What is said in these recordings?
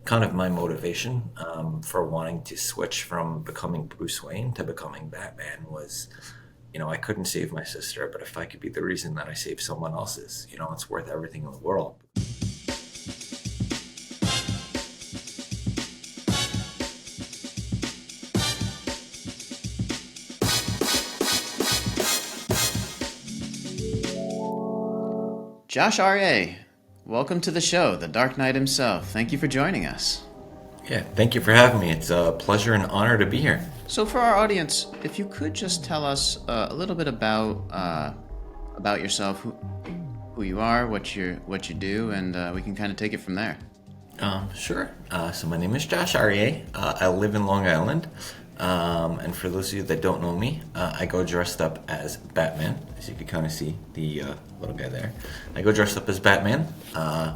kind of my motivation for wanting to switch from becoming Bruce Wayne to becoming Batman was, I couldn't save my sister, but if I could be the reason that I save someone else's, it's worth everything in the world. Josh Aryeh, welcome to the show, the Dark Knight himself. Thank you for joining us. Yeah, thank you for having me. It's a pleasure and honor to be here. So, for our audience, if you could just tell us a little bit about yourself, who you are, what you do, and we can kind of take it from there. Sure. So my name is Josh Aryeh. I live in Long Island. And for those of you that don't know me, I go dressed up as Batman, as you can kind of see the little guy there. I go dressed up as Batman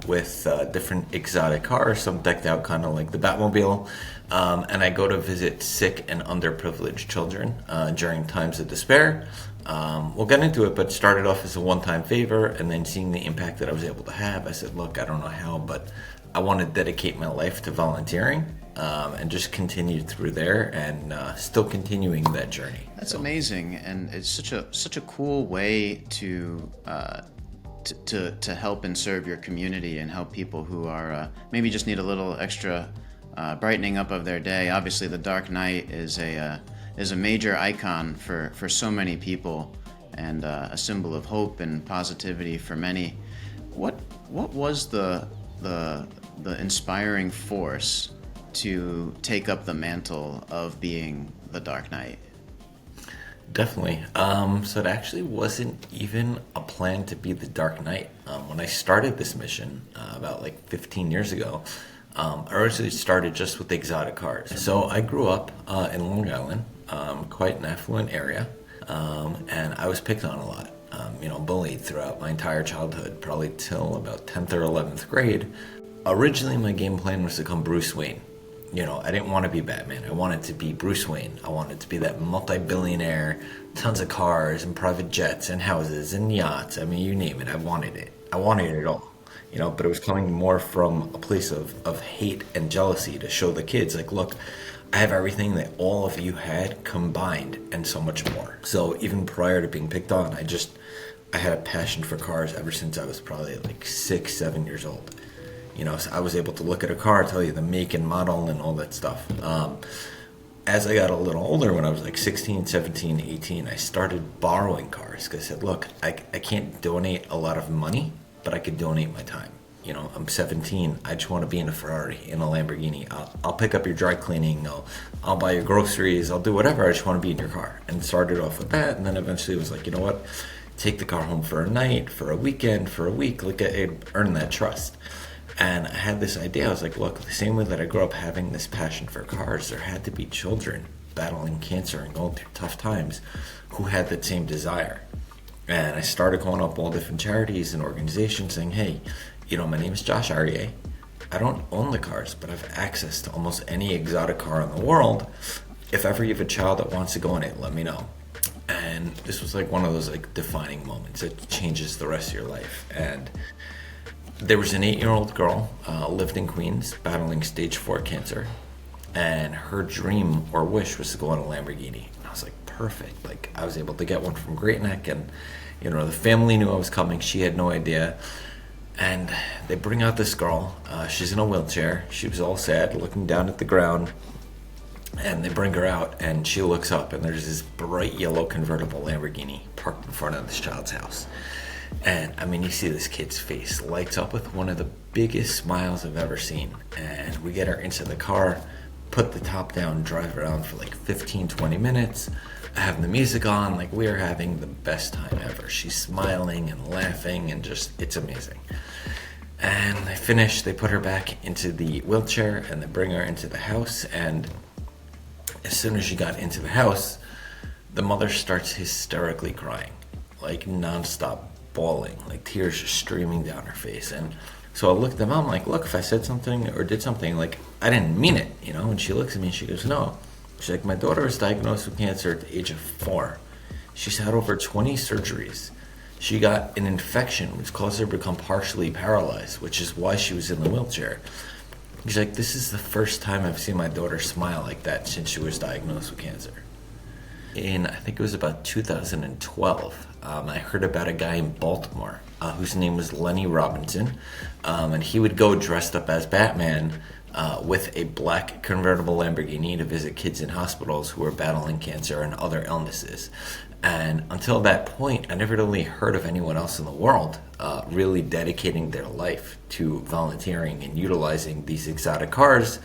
with different exotic cars, some decked out kind of like the Batmobile. And I go to visit sick and underprivileged children during times of despair. We'll get into it, but it started off as a one-time favor, and then seeing the impact that I was able to have, I said, look, I don't know how, but I want to dedicate my life to volunteering. And just continued through there, and still continuing that journey. That's amazing, and it's such a cool way to help and serve your community and help people who are maybe just need a little extra brightening up of their day. Obviously, the Dark Knight is a major icon for so many people, and a symbol of hope and positivity for many. What was the inspiring force to take up the mantle of being the Dark Knight? Definitely. So it actually wasn't even a plan to be the Dark Knight. When I started this mission about 15 years ago, I originally started just with exotic cars. So I grew up in Long Island, quite an affluent area, and I was picked on a lot. Bullied throughout my entire childhood, probably till about 10th or 11th grade. Originally, my game plan was to become Bruce Wayne. I didn't want to be Batman. I wanted to be Bruce Wayne. I wanted to be that multi-billionaire, tons of cars and private jets and houses and yachts. I mean, you name it. I wanted it. I wanted it all. But it was coming more from a place of hate and jealousy to show the kids, look, I have everything that all of you had combined and so much more. So even prior to being picked on, I had a passion for cars ever since I was probably 6, 7 years old. So I was able to look at a car, tell you the make and model and all that stuff. As I got a little older, when I was 16, 17, 18, I started borrowing cars because I said, look, I can't donate a lot of money, but I could donate my time. I'm 17. I just want to be in a Ferrari, in a Lamborghini. I'll pick up your dry cleaning. I'll buy your groceries. I'll do whatever. I just want to be in your car. And started off with that, and then eventually was you know what? Take the car home for a night, for a weekend, for a week. Earn that trust. And I had this idea. I was look, the same way that I grew up having this passion for cars, there had to be children battling cancer and going through tough times who had that same desire. And I started calling up all different charities and organizations saying, hey, my name is Josh Aryeh. I don't own the cars, but I have access to almost any exotic car in the world. If ever you have a child that wants to go in it, let me know. And this was one of those defining moments that changes the rest of your life. And there was an 8-year-old girl, lived in Queens, battling stage 4 cancer, and her dream or wish was to go on a Lamborghini. And I was perfect. I was able to get one from Great Neck, and the family knew I was coming. She had no idea. And they bring out this girl. She's in a wheelchair. She was all sad, looking down at the ground. And they bring her out, and she looks up, and there's this bright yellow convertible Lamborghini parked in front of this child's house. And you see this kid's face lights up with one of the biggest smiles I've ever seen. And we get her into the car, put the top down, drive around for 15, 20 minutes. I have the music on, we are having the best time ever. She's smiling and laughing, and it's amazing. And they finish, they put her back into the wheelchair, and they bring her into the house. And as soon as she got into the house, the mother starts hysterically crying, nonstop bawling, tears just streaming down her face. And so I looked at them, I'm look, if I said something or did something, I didn't mean it, And she looks at me and she goes, no. She's my daughter was diagnosed with cancer at the age of 4. She's had over 20 surgeries. She got an infection which caused her to become partially paralyzed, which is why she was in the wheelchair. He's like, this is the first time I've seen my daughter smile like that since she was diagnosed with cancer. In, I think it was about 2012, I heard about a guy in Baltimore whose name was Lenny Robinson, and he would go dressed up as Batman with a black convertible Lamborghini to visit kids in hospitals who were battling cancer and other illnesses. And until that point, I never really heard of anyone else in the world really dedicating their life to volunteering and utilizing these exotic cars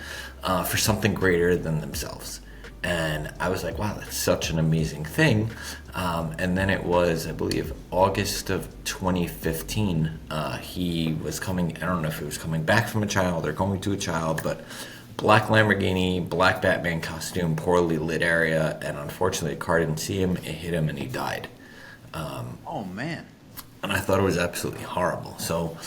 for something greater than themselves. And I was like, wow, that's such an amazing thing. And then it was, I believe, August of 2015. He was coming, I don't know if he was coming back from a child or going to a child, but black Lamborghini, black Batman costume, poorly lit area. And unfortunately, the car didn't see him, it hit him, and he died. Oh man. And I thought it was absolutely horrible. So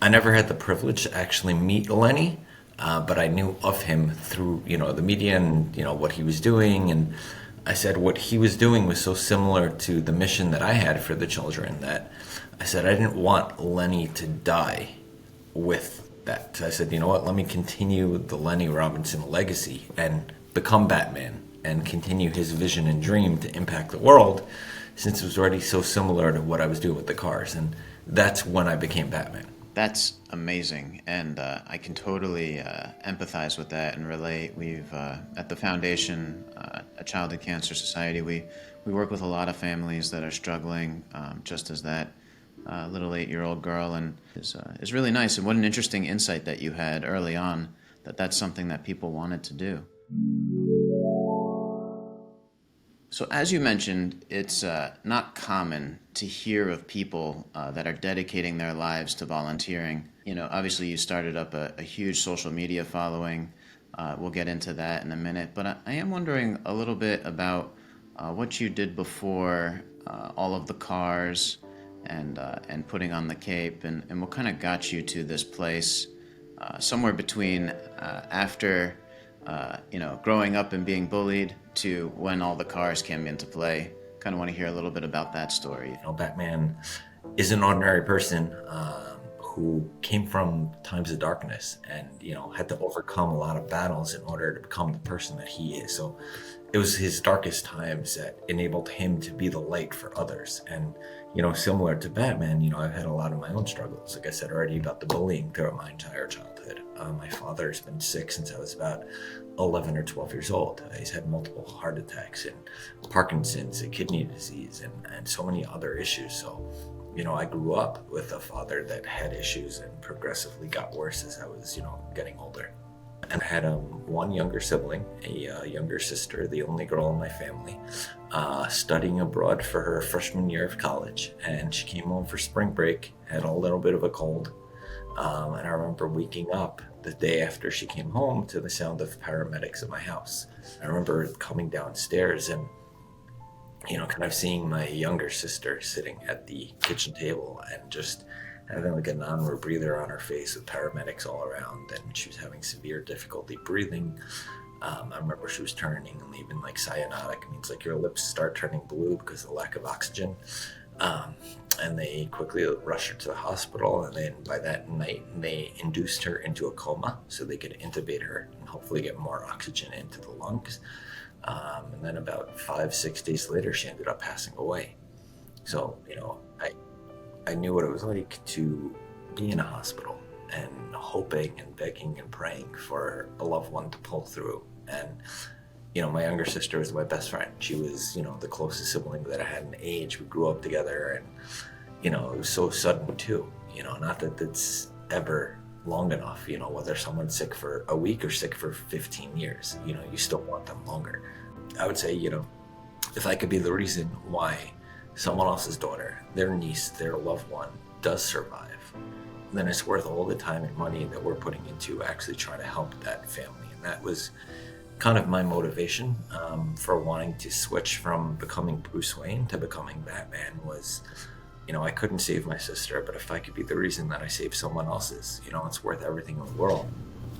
I never had the privilege to actually meet Lenny, but I knew of him through the media and what he was doing. And I said what he was doing was so similar to the mission that I had for the children that I said I didn't want Lenny to die with that. So I said, you know what, let me continue the Lenny Robinson legacy and become Batman and continue his vision and dream to impact the world, since it was already so similar to what I was doing with the cars. And that's when I became Batman. That's amazing, and I can totally empathize with that and relate. We've at the foundation, a Childhood Cancer Society, we work with a lot of families that are struggling, just as that little 8-year-old girl, and is really nice. And what an interesting insight that you had early on, that that's something that people wanted to do. So, as you mentioned, it's not common to hear of people that are dedicating their lives to volunteering. Obviously, you started up a huge social media following. We'll get into that in a minute. But I am wondering a little bit about what you did before all of the cars and putting on the cape, and what kind of got you to this place somewhere between after growing up and being bullied to when all the cars came into play. Kind of want to hear a little bit about that story. Batman is an ordinary person who came from times of darkness and had to overcome a lot of battles in order to become the person that he is. So it was his darkest times that enabled him to be the light for others. And similar to Batman, I've had a lot of my own struggles. Like I said already about the bullying throughout my entire childhood. My father's been sick since I was about 11 or 12 years old. He's had multiple heart attacks and Parkinson's and kidney disease and so many other issues. So, I grew up with a father that had issues and progressively got worse as I was, getting older. And I had one younger sibling, a younger sister, the only girl in my family, studying abroad for her freshman year of college. And she came home for spring break, had a little bit of a cold. And I remember waking up the day after she came home to the sound of paramedics at my house. I remember coming downstairs and, kind of seeing my younger sister sitting at the kitchen table and just having like a non-rebreather on her face with paramedics all around, and she was having severe difficulty breathing. I remember she was turning and leaving like cyanotic. It means like your lips start turning blue because of the lack of oxygen. And they quickly rushed her to the hospital, and then by that night they induced her into a coma so they could intubate her and hopefully get more oxygen into the lungs. And then about 5-6 days later she ended up passing away. So I knew what it was like to be in a hospital and hoping and begging and praying for a loved one to pull through. And my younger sister was my best friend. She was, the closest sibling that I had in age. We grew up together, and, it was so sudden too. Not that it's ever long enough, whether someone's sick for a week or sick for 15 years, you still want them longer. I would say, if I could be the reason why someone else's daughter, their niece, their loved one does survive, then it's worth all the time and money that we're putting into actually trying to help that family. And that was kind of my motivation for wanting to switch from becoming Bruce Wayne to becoming Batman was, I couldn't save my sister, but if I could be the reason that I save someone else's, it's worth everything in the world.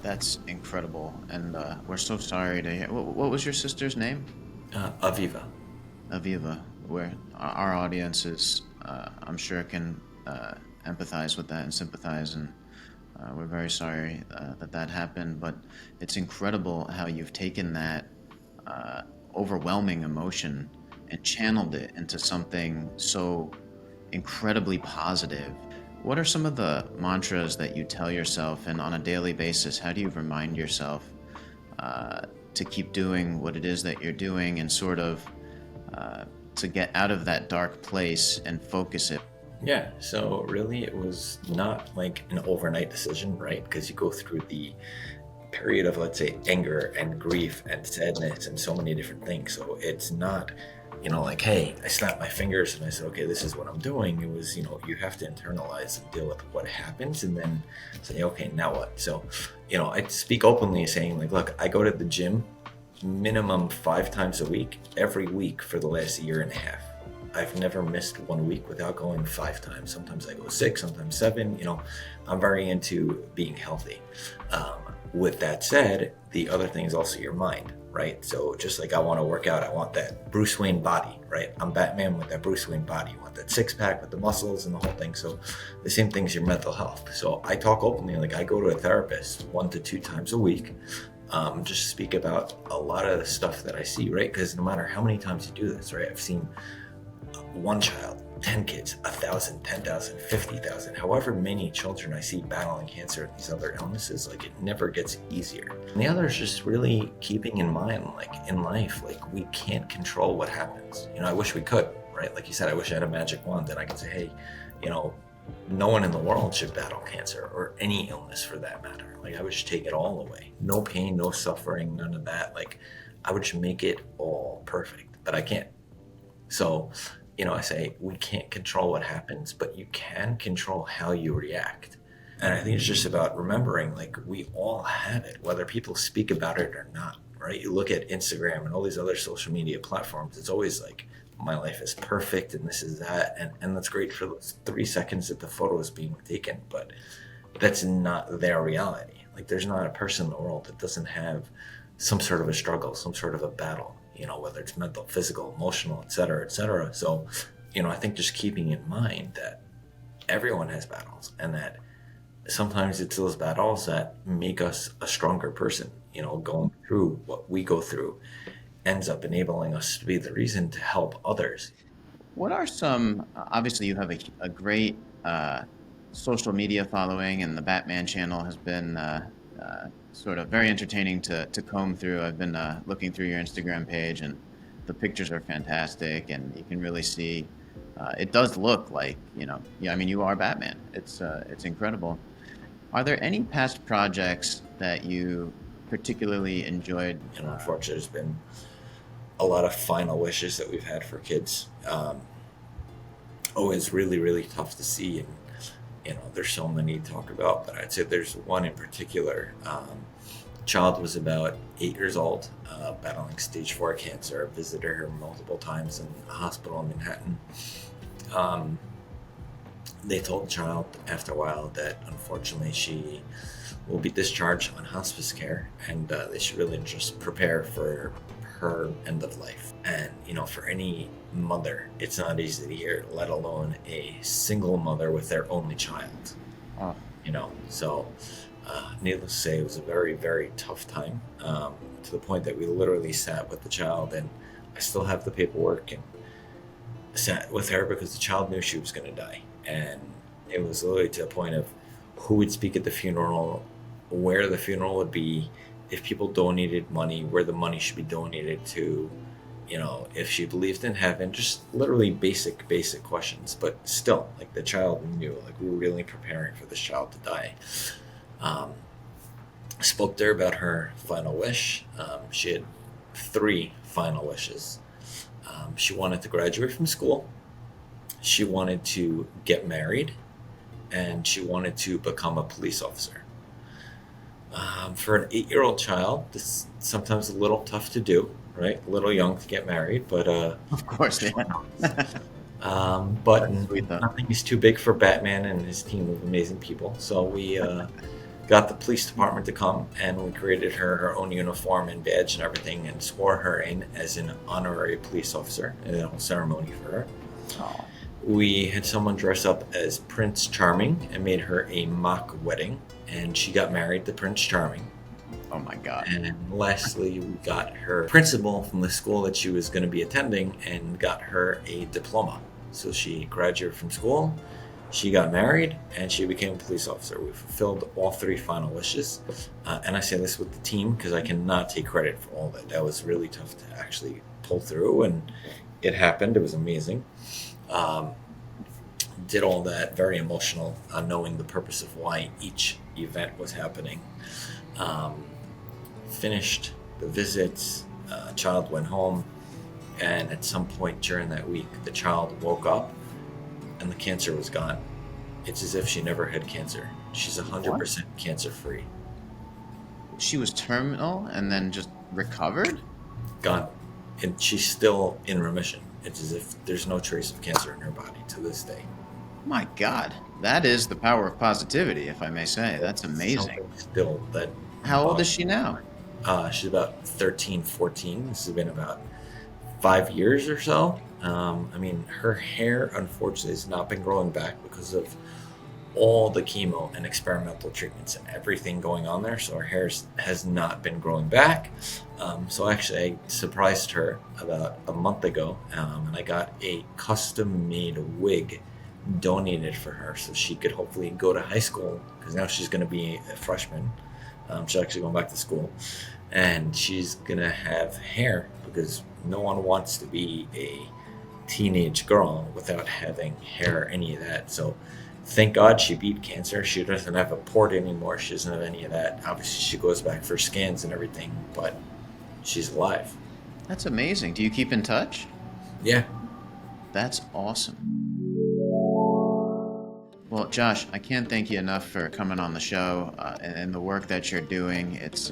That's incredible, and we're so sorry to hear. What was your sister's name? Aviva. Aviva, where our audience is, I'm sure, can empathize with that and sympathize, and We're very sorry that that happened, but it's incredible how you've taken that uh, overwhelming emotion and channeled it into something so incredibly positive. What are some of the mantras that you tell yourself, and on a daily basis, how do you remind yourself uh, to keep doing what it is that you're doing and sort of to get out of that dark place and focus it? Yeah, so really it was not like an overnight decision, right? Because you go through the period of, let's say, anger and grief and sadness and so many different things. So it's not, like, hey, I snapped my fingers and I said, okay, this is what I'm doing. It was, you have to internalize and deal with what happens and then say, okay, now what? So, I speak openly saying, like, look, I go to the gym minimum 5 times a week, every week for the last year and a half. I've never missed 1 week without going 5 times. Sometimes I go 6, sometimes 7. I'm very into being healthy. With that said, the other thing is also your mind, right? So just like I want to work out, I want that Bruce Wayne body, right? I'm Batman with that Bruce Wayne body. You want that six pack with the muscles and the whole thing. So the same thing is your mental health. So I talk openly, like I go to a therapist 1 to 2 times a week. Just speak about a lot of the stuff that I see, right? Because no matter how many times you do this, right? I've seen one child, 10 kids, 1,000, 10,000, 50,000, however many children I see battling cancer and these other illnesses, like it never gets easier. And the other is just really keeping in mind, like in life, like we can't control what happens. I wish we could, right? Like you said, I wish I had a magic wand that I could say, hey, no one in the world should battle cancer or any illness for that matter. Like I would just take it all away. No pain, no suffering, none of that. Like I would just make it all perfect, but I can't. So, I say we can't control what happens, but you can control how you react. And I think it's just about remembering, like, we all have it, whether people speak about it or not, right? You look at Instagram and all these other social media platforms, it's always like, my life is perfect and this is that. And that's great for those 3 seconds that the photo is being taken, but that's not their reality. Like, there's not a person in the world that doesn't have some sort of a struggle, some sort of a battle, whether it's mental, physical, emotional, et cetera, et cetera. So, I think just keeping in mind that everyone has battles and that sometimes it's those battles that make us a stronger person, going through what we go through ends up enabling us to be the reason to help others. What are some, obviously, you have a great social media following, and the Batman channel has been sort of very entertaining to comb through. I've been looking through your Instagram page, and the pictures are fantastic, and you can really see it does look like, yeah, I mean, you are Batman. It's incredible. Are there any past projects that you particularly enjoyed? Unfortunately, there's been a lot of final wishes that we've had for kids. Always really, really tough to see. And, there's so many to talk about, but I'd say there's one in particular. Child was about 8 years old, battling stage 4 cancer. I visited her multiple times in a hospital in Manhattan. They told the child after a while that unfortunately she will be discharged on hospice care, and they should really just prepare for her end of life. And for any mother, it's not easy to hear, let alone a single mother with their only child. Oh, So needless to say, it was a very, very tough time, to the point that we literally sat with the child, and I still have the paperwork, and sat with her because the child knew she was going to die. And it was literally to the point of who would speak at the funeral, where the funeral would be, if people donated money, where the money should be donated to, if she believed in heaven, just literally basic questions. But still, like, the child knew, like, we were really preparing for this child to die. Spoke to her about her final wish. She had 3 final wishes. She wanted to graduate from school, she wanted to get married, and she wanted to become a police officer. For an 8-year-old child, this is sometimes a little tough to do, right? A little young to get married, but of course, yeah. but That's sweet, though. nothing is too big for Batman and his team of amazing people. So we got the police department to come, and we created her own uniform and badge and everything, and swore her in as an honorary police officer, and a whole ceremony for her. Oh, We had someone dress up as Prince Charming and made her a mock wedding. and she got married to Prince Charming. Oh my God. And lastly, we got her principal from the school that she was going to be attending and got her a diploma. So she graduated from school, she got married, and she became a police officer. We fulfilled all three final wishes. And I say this with the team because I cannot take credit for all that. That was really tough to actually pull through, and it happened. It was amazing. Um, did all that, very emotional, knowing the purpose of why each event was happening. Um, Finished the visits, child went home, and at some point during that week, the child woke up and the cancer was gone. It's as if she never had cancer. She's What? 100% cancer free. She was terminal and then just recovered? Gone. And she's still in remission. It's as if there's no trace of cancer in her body to this day. My God. That is the power of positivity, if I may say. That's amazing. Something still that How old is boggles she my now? mind. She's about 13, 14. This has been about 5 years or so. I mean, her hair, unfortunately, has not been growing back because of all the chemo and experimental treatments and everything going on there. So her hair has not been growing back. So actually, I surprised her about a month ago, and I got a custom made wig donated for her so she could hopefully go to high school because now she's going to be a freshman. She's actually going back to school, and she's going to have hair because no one wants to be a teenage girl without having hair or any of that. So thank God she beat cancer. She doesn't have a port anymore. She doesn't have any of that. Obviously, she goes back for scans and everything, but she's alive. That's amazing. Do you keep in touch? Yeah. That's awesome. Well, Josh, I can't thank you enough for coming on the show and the work that you're doing. It's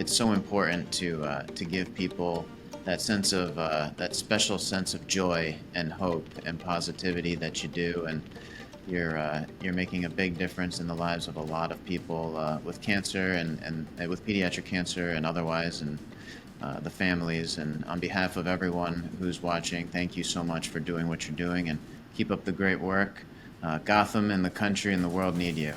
so important to give people that sense of that special sense of joy and hope and positivity that you do, and you're making a big difference in the lives of a lot of people with cancer and with pediatric cancer and otherwise, and the families. And on behalf of everyone who's watching, thank you so much for doing what you're doing, and keep up the great work. Gotham and the country and the world need you.